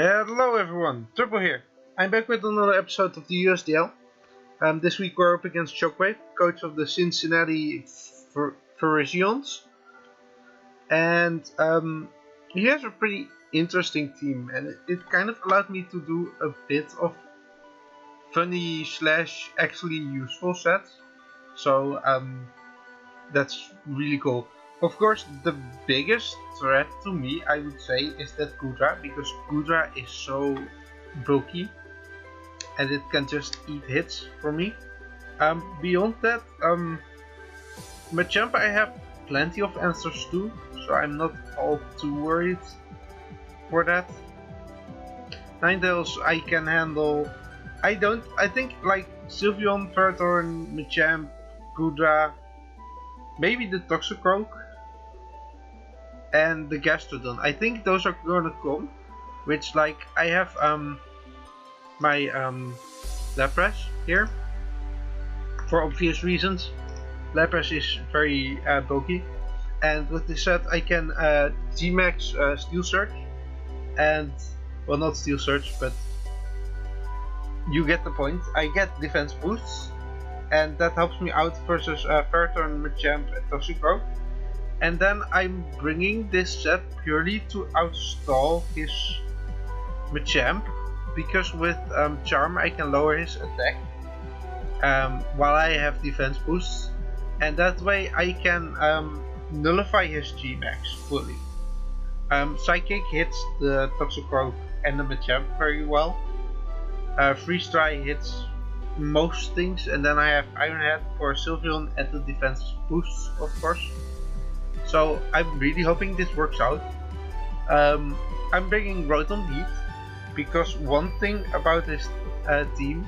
Hello everyone, Triple here. I'm back with another episode of the USDL. This week we're up against Shockwave, coach of the Cincinnati Phariseans. And he has a pretty interesting team, and it kind of allowed me to do a bit of funny slash actually useful sets. So that's really cool. Of course, the biggest threat to me, I would say, is that Kudra, because Kudra is so bulky and it can just eat hits for me. Beyond that, Machamp I have plenty of answers to, so I'm not all too worried for that. Ninetales I can handle. I think like Sylveon, Ferrothorn, Machamp, Kudra, maybe the Toxicroak, and the Gastrodon. I think those are gonna come, which like I have my Lapras here for obvious reasons. Lapras is very bulky, and with this set I can G-Max Steel Surge, and well, not Steel Surge, but you get the point. I get defense boosts, and that helps me out versus Ferrothorn, Machamp, and Toxicroak. And then I'm bringing this set purely to outstall his Machamp, because with Charm I can lower his attack while I have defense boosts, and that way I can nullify his G-Max fully. Psychic hits the Toxicroak and the Machamp very well. Freeze Dry hits most things, and then I have Iron Head for Sylveon and the defense boosts, of course. So I'm really hoping this works out. I'm bringing Rotom Heat, because one thing about this team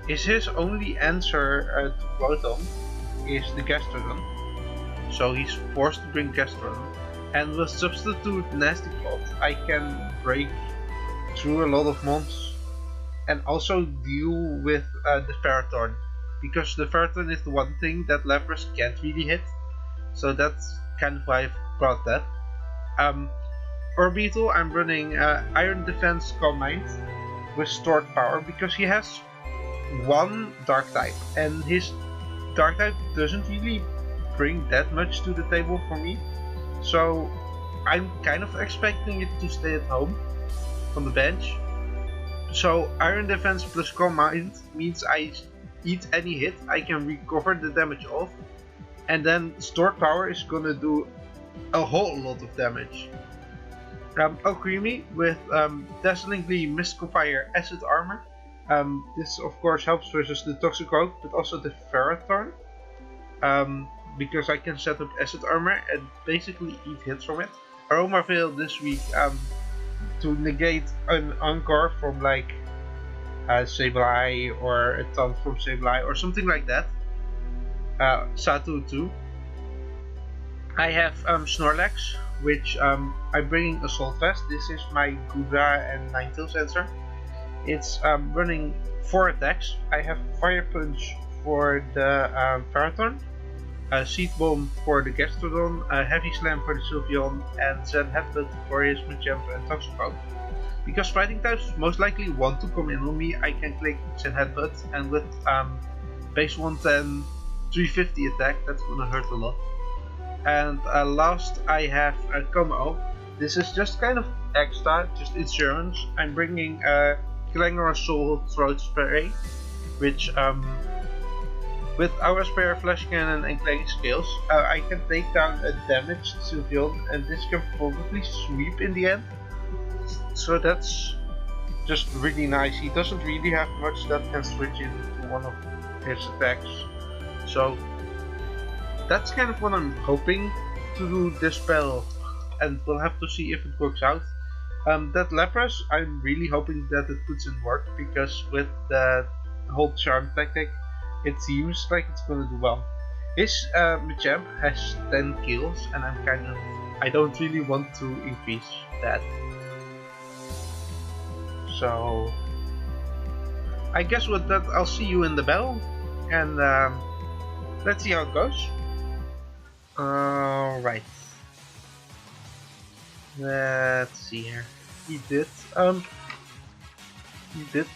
is his only answer to Rotom is the Gastrodon. So he's forced to bring Gastrodon. And with Substitute Nasty Plot I can break through a lot of mons and also deal with the Ferrothorn, because the Ferrothorn is the one thing that Lapras can't really hit. So that's kind of why I've brought that. Orbeetle, I'm running Iron Defense Calm Mind with Stored Power, because he has one Dark type, and his Dark type doesn't really bring that much to the table for me. So I'm kind of expecting it to stay at home on the bench. So Iron Defense plus Calm Mind means I eat any hit, I can recover the damage off, and then Stored Power is gonna do a whole lot of damage. Alcremie with Dazzlingly Mystical Fire Acid Armor. This of course helps versus the Toxicroak, but also the Ferrothorn, because I can set up Acid Armor and basically eat hits from it. Aroma Veil this week to negate an Encore from like Sableye, or a Taunt from Sableye, or something like that. Satu too. I have Snorlax, which I'm bringing Assault Vest. This is my Kudra and Ninetales answer. It's running 4 attacks. I have Fire Punch for the Ferrothorn, Seed Bomb for the Gastrodon, Heavy Slam for the Sylveon, and Zen Headbutt for his Machamp and Toxicroak. Because fighting types most likely want to come in on me, I can click Zen Headbutt, and with base 110 350 attack, that's gonna hurt a lot. And last I have a Como. This is just kind of extra, just insurance. I'm bringing Clangor Soul Throat Spray, which with our Spare Flash Cannon and Clanging Scales, I can take down a damaged Sylveon, and this can probably sweep in the end. So that's just really nice. He doesn't really have much that can switch into one of his attacks. So that's kind of what I'm hoping to do this spell, and we'll have to see if it works out. That Lapras, I'm really hoping that it puts in work, because with the whole Charm tactic, it seems like it's gonna do well. His Machamp has 10 kills, and I don't really want to increase that. So I guess with that I'll see you in the battle, and let's see how it goes. Alright. Let's see here. He did he did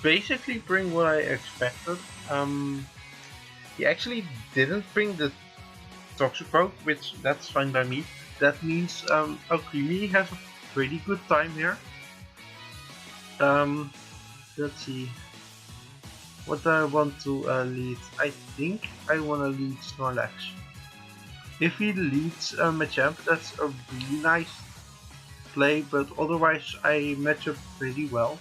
basically bring what I expected. He actually didn't bring the Toxicroak, which that's fine by me. That means Alchemy has a pretty good time here. Let's see. What do I want to lead? I think I want to lead Snorlax. If he leads Machamp, that's a really nice play, but otherwise I match up pretty well.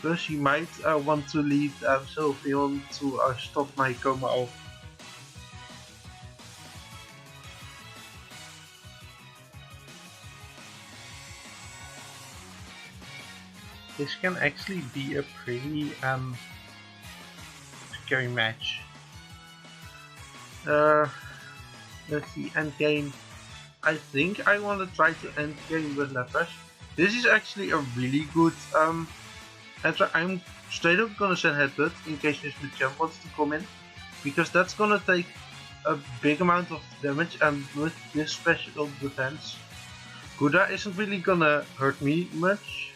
Plus he might want to lead Sylveon to stop my Coma off. This can actually be a pretty scary match. Let's see, endgame. I think I want to try to endgame with Lapras. This is actually a really good answer. I'm straight up gonna send Headbutt in case this Machamp wants to come in, because that's gonna take a big amount of damage, and with this special defense, Kuda isn't really gonna hurt me much.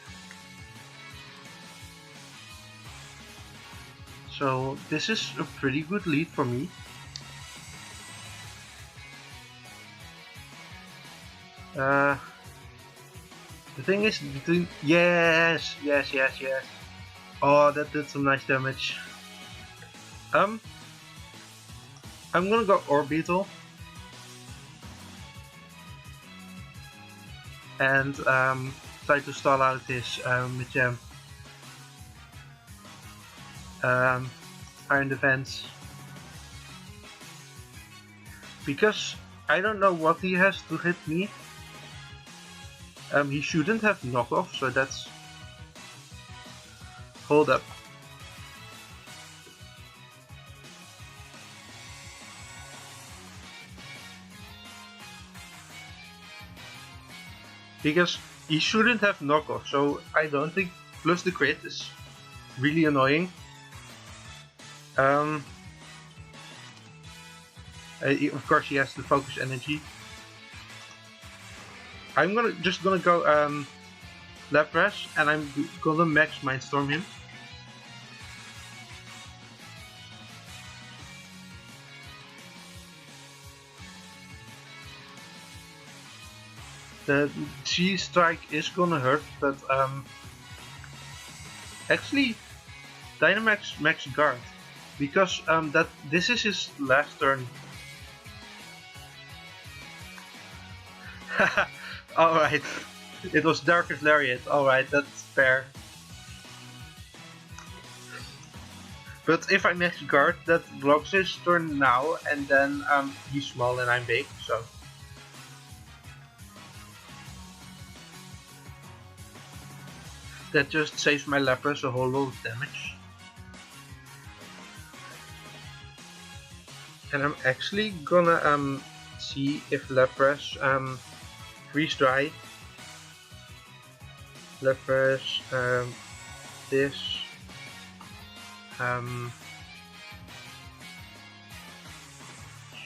So this is a pretty good lead for me. The thing is, yes. Oh, that did some nice damage. I'm gonna go Orbital and try to stall out this Machamp. Iron Defense, because I don't know what he has to hit me. He shouldn't have knockoff, so that's... Hold up. Because he shouldn't have knockoff, so I don't think... Plus the crit is really annoying. Of course he has the focus energy. I'm just gonna go Lapras, and I'm gonna max Mindstorm him. The G strike is gonna hurt, but actually Dynamax max guard, because this is his last turn. Alright, it was Darkest Lariat. Alright, that's fair. But if I max guard, that blocks his turn now, and then he's small and I'm big, so. That just saves my Lapras a whole lot of damage. And I'm actually gonna see if Lapras freeze dry. Lapras this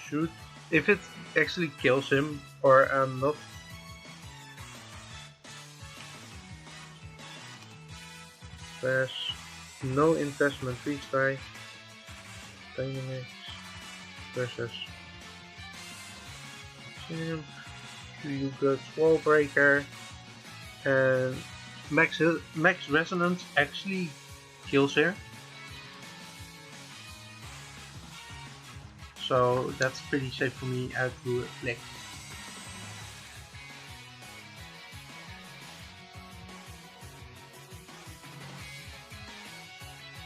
shoot if it actually kills him or not. There's no investment. Freeze dry. Dynamics versus you got Wall Breaker, and Max Resonance actually kills here, so that's pretty safe for me to flick.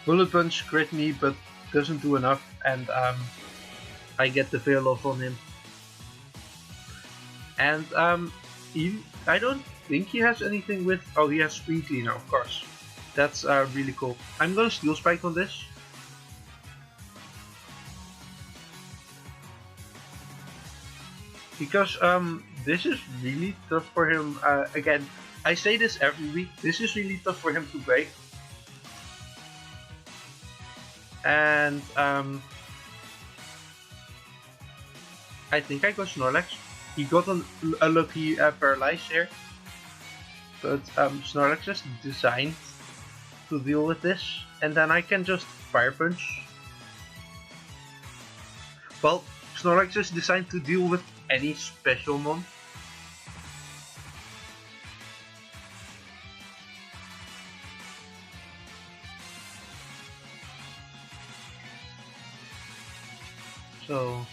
Bullet Punch crit me, but doesn't do enough, and I get the veil off on him. And I don't think he has anything with... Oh, he has Screen Cleaner, of course. That's really cool. I'm gonna Steel Spike on this. Because this is really tough for him. Again, I say this every week. This is really tough for him to break. And I think I go Snorlax. he got a lucky paralyze here, but Snorlax is designed to deal with this, and then I can just Fire Punch. Well, Snorlax is designed to deal with any special mon. So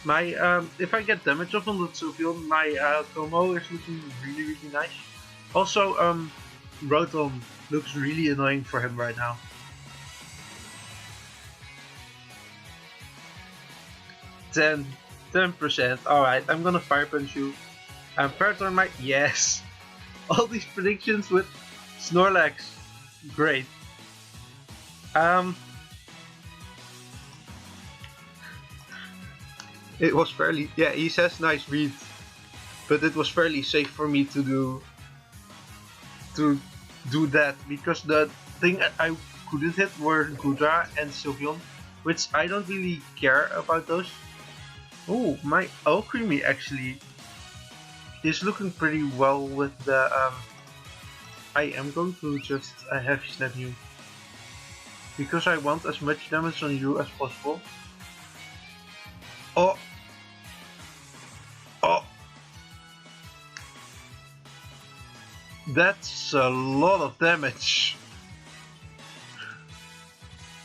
my if I get damage off on the Sylveon, my Como is looking really nice. Also, Rotom looks really annoying for him right now. 10%. Alright, I'm gonna Fire Punch you. Paraton might. Yes! All these predictions with Snorlax. Great. It was fairly. Yeah, he says nice read. But it was fairly safe for me to do that, because the thing I couldn't hit were Gudra and Sylveon, which I don't really care about those. Oh, my Alchemy actually is looking pretty well with the I am going to just Heavy Snap you, because I want as much damage on you as possible. Oh! Oh! That's a lot of damage.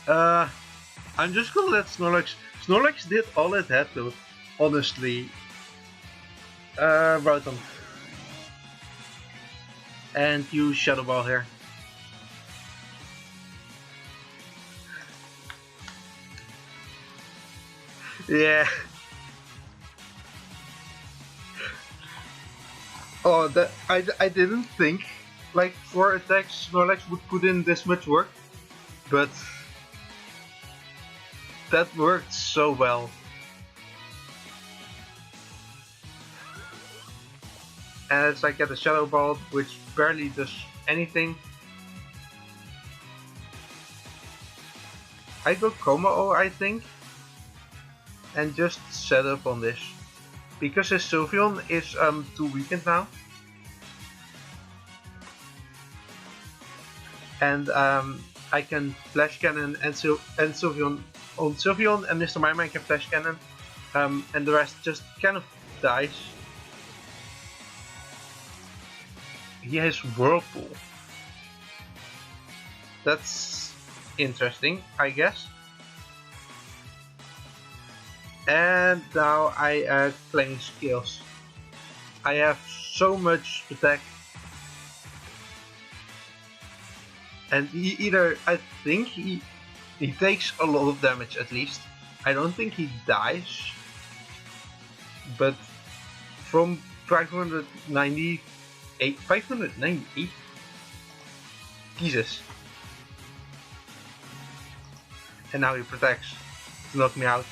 I'm just gonna let Snorlax. Snorlax did all it had to, honestly. Rotom. And you Shadow Ball here. Yeah. Oh, that I didn't think like 4 attacks Snorlax would put in this much work, but that worked so well. And it's like get a Shadow Ball, which barely does anything. I go Como, I think, and just set up on this, because his Sylveon is too weakened now, and I can Flash Cannon and Sylveon on Sylveon, and Mr. Mime can Flash Cannon, and the rest just kind of dies. He has Whirlpool. That's interesting, I guess. And now I claim skills. I have so much attack. And he either, I think he takes a lot of damage at least. I don't think he dies. But from 598, Jesus. And now he protects to knock me out.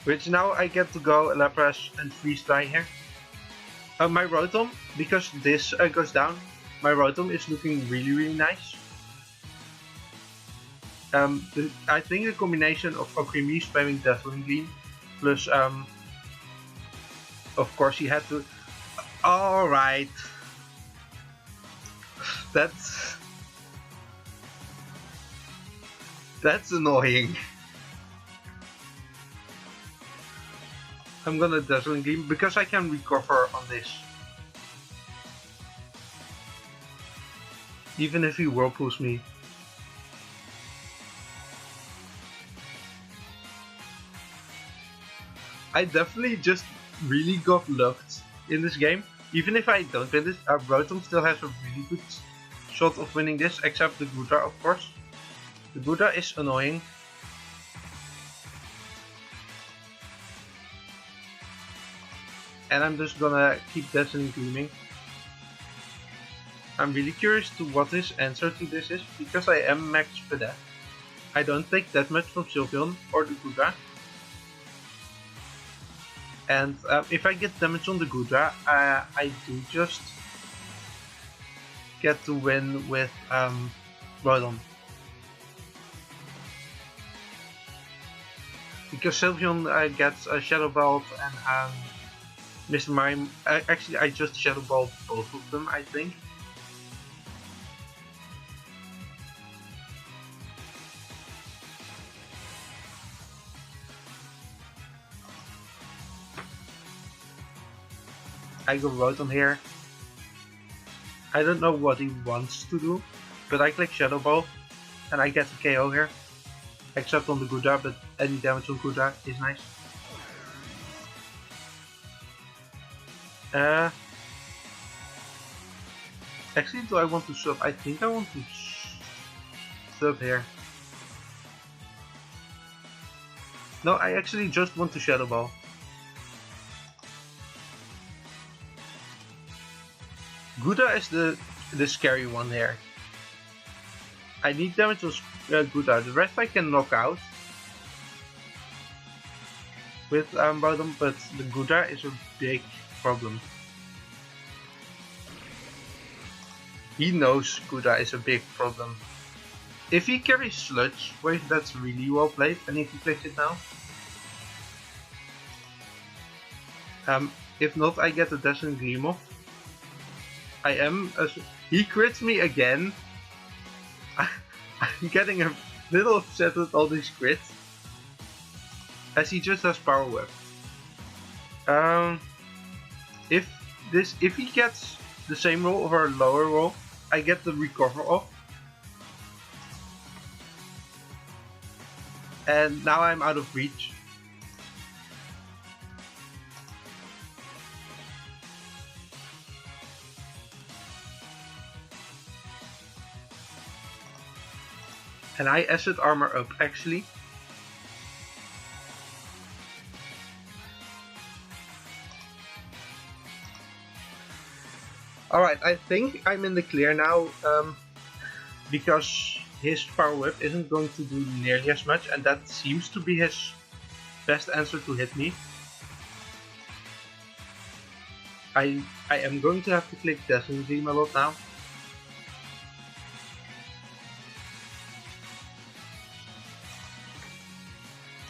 Which now I get to go Lapras and Freeze Dry here. My Rotom, because this goes down, my Rotom is looking really nice. I think the combination of Alchemy spamming Dazzling Gleam plus of course he had to. Alright. That's annoying. I'm gonna Dazzling Gleam because I can recover on this. Even if he Whirlpools me. I definitely just really got lucked in this game. Even if I don't win this, Rotom still has a really good shot of winning this, except the Gudra, of course. The Gudra is annoying. And I'm just gonna keep Dazzling Gleaming. I'm really curious to what his answer to this is, because I am max Pedet. I don't take that much from Sylveon or the Gudra. And if I get damage on the Gudra, I do just get to win with Rotom. because Sylveon gets a Shadow Ball and Mr. Mime. Actually, I just Shadow Balled both of them, I think. I go Rotom here. I don't know what he wants to do, but I click Shadow Ball and I get the KO here. Except on the Gouda, but any damage on Gouda is nice. Actually, do I want to sub? I think I want to sub here. No, I actually just want to Shadow Ball. Gouda is the scary one here. I need damage on Gouda. The rest I can knock out with Bottom, but the Gouda is a big problem. He knows Gouda is a big problem. If he carries Sludge Wave, that's really well played, and if he plays it now. If not, I get a Descent Gleam. He crits me again. I'm getting a little upset with all these crits, as he just has Power Whip. If he gets the same roll or a lower roll, I get the recover off. And now I'm out of reach. And I acid armor up actually. Alright, I think I'm in the clear now, because his Power Whip isn't going to do nearly as much, and that seems to be his best answer to hit me. I am going to have to click Descent Gleam a lot now.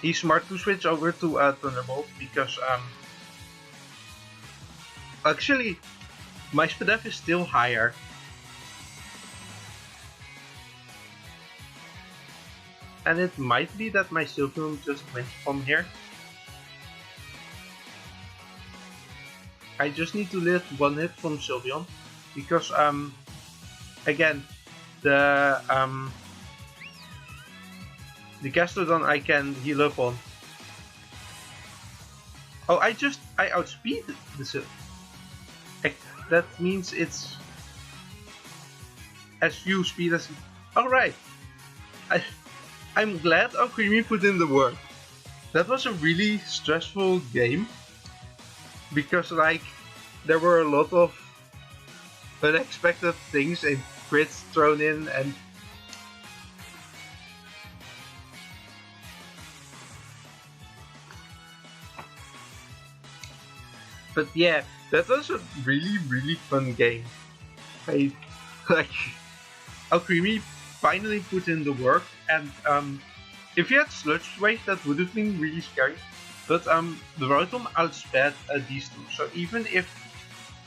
He's smart to switch over to Thunderbolt because actually my SPDF is still higher. And it might be that my Sylveon just went from here. I just need to live one hit from Sylveon because again the Gastrodon I can heal up on. Oh, I outspeed the Sylveon. That means it's as few speed as. Alright. I'm glad Alcremie put in the work. That was a really stressful game. Because like there were a lot of unexpected things and crits thrown in and but yeah, that was a really fun game. I like Alcremie finally put in the work, and if he had Sludge Wave, that would have been really scary. But the Rotom outsped these two, so even if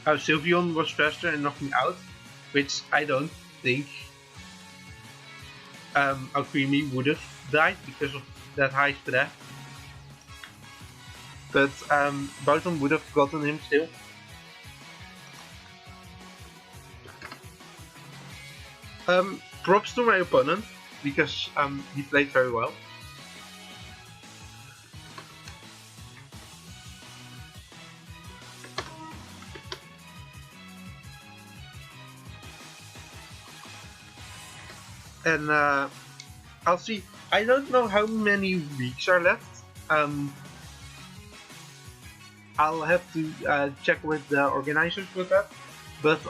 Sylveon was faster and knocked me out, which I don't think Alcremie would have died because of that high SPDF. But Rotom would have gotten him still. Props to my opponent, because he played very well. And I'll see. I don't know how many weeks are left. I'll have to check with the organizers with that. But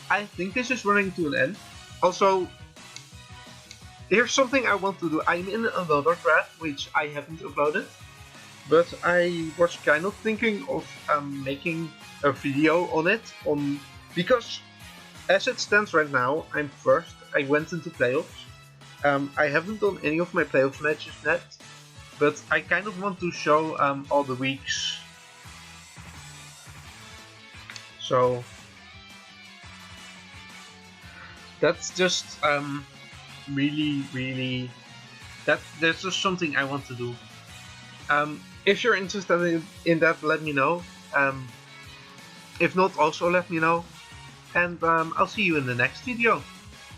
I think this is running to an end. Also, here's something I want to do. I'm in another thread which I haven't uploaded, but I was kind of thinking of making a video on it. Because as it stands right now, I'm first. I went into playoffs. I haven't done any of my playoff matches yet, but I kind of want to show all the weeks. So that's just really that's just something I want to do. If you're interested in that, let me know. If not, also let me know. And I'll see you in the next video.